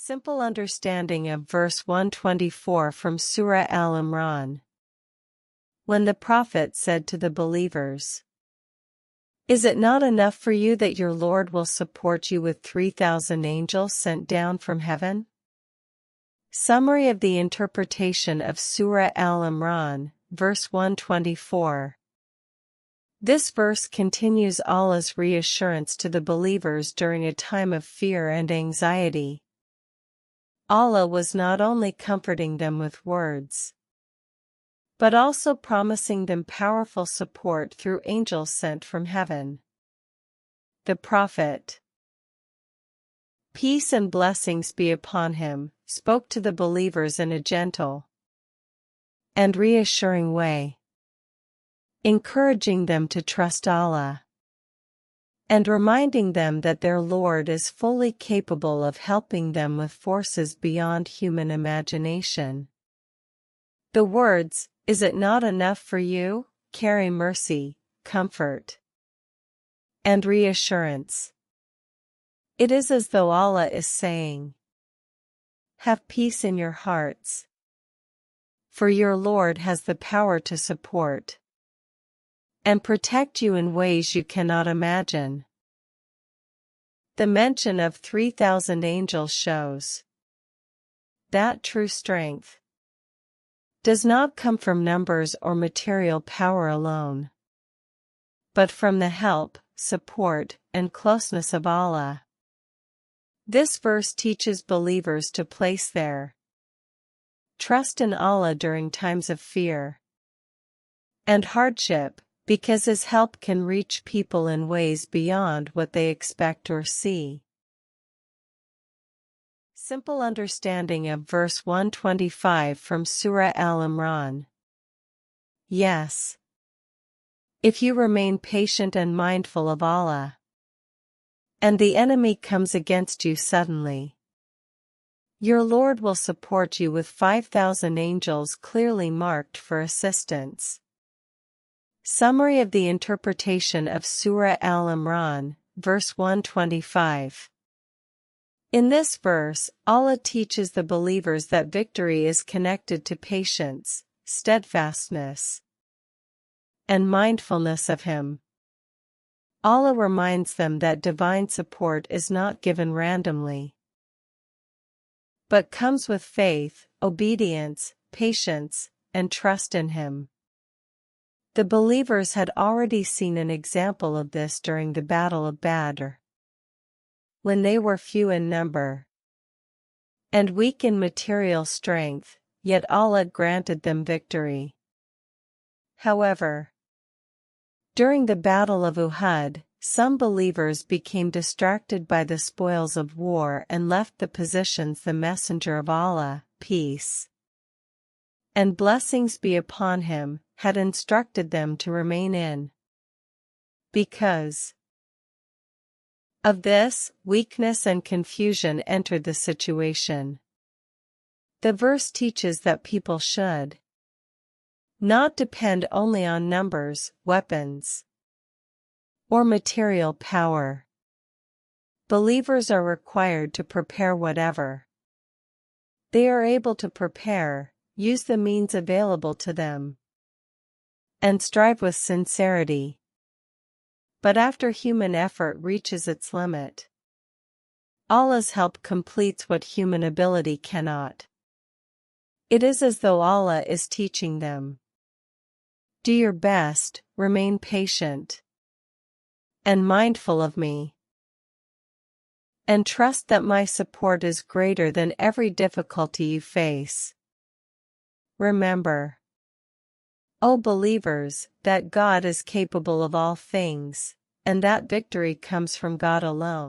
Simple understanding of verse 124 from Surah Al-Imran. When the Prophet said to the believers, "Is it not enough for you that your Lord will support you with 3,000 angels sent down from heaven?" Summary of the interpretation of Surah Al-Imran, verse 124. This verse continues Allah's reassurance to the believers during a time of fear and anxiety. Allah was not only comforting them with words, but also promising them powerful support through angels sent from heaven. The Prophet, peace and blessings be upon him, spoke to the believers in a gentle and reassuring way, encouraging them to trust Allah and reminding them that their Lord is fully capable of helping them with forces beyond human imagination. The words, "Is it not enough for you?" carry mercy, comfort, and reassurance. It is as though Allah is saying, "Have peace in your hearts, for your Lord has the power to support and protect you in ways you cannot imagine." The mention of 3,000 angels shows that true strength does not come from numbers or material power alone, but from the help, support, and closeness of Allah. This verse teaches believers to place their trust in Allah during times of fear and hardship, because His help can reach people in ways beyond what they expect or see. Simple understanding of verse 125 from Surah Al-Imran. Yes, if you remain patient and mindful of Allah, and the enemy comes against you suddenly, your Lord will support you with 5,000 angels clearly marked for assistance. Summary of the interpretation of Surah Al-Imran, verse 125. In this verse, Allah teaches the believers that victory is connected to patience, steadfastness, and mindfulness of Him. Allah reminds them that divine support is not given randomly, but comes with faith, obedience, patience, and trust in Him. The believers had already seen an example of this during the Battle of Badr, when they were few in number and weak in material strength, yet Allah granted them victory. However, during the Battle of Uhud, some believers became distracted by the spoils of war and left the positions the Messenger of Allah, peace and blessings be upon him, had instructed them to remain in. Because of this, weakness and confusion entered the situation. The verse teaches that people should not depend only on numbers, weapons, or material power. Believers are required to prepare whatever they are able to prepare, use the means available to them, and strive with sincerity. But after human effort reaches its limit, Allah's help completes what human ability cannot. It is as though Allah is teaching them, do your best, remain patient and mindful of me, and trust that my support is greater than every difficulty you face. Remember, O believers, that God is capable of all things, and that victory comes from God alone.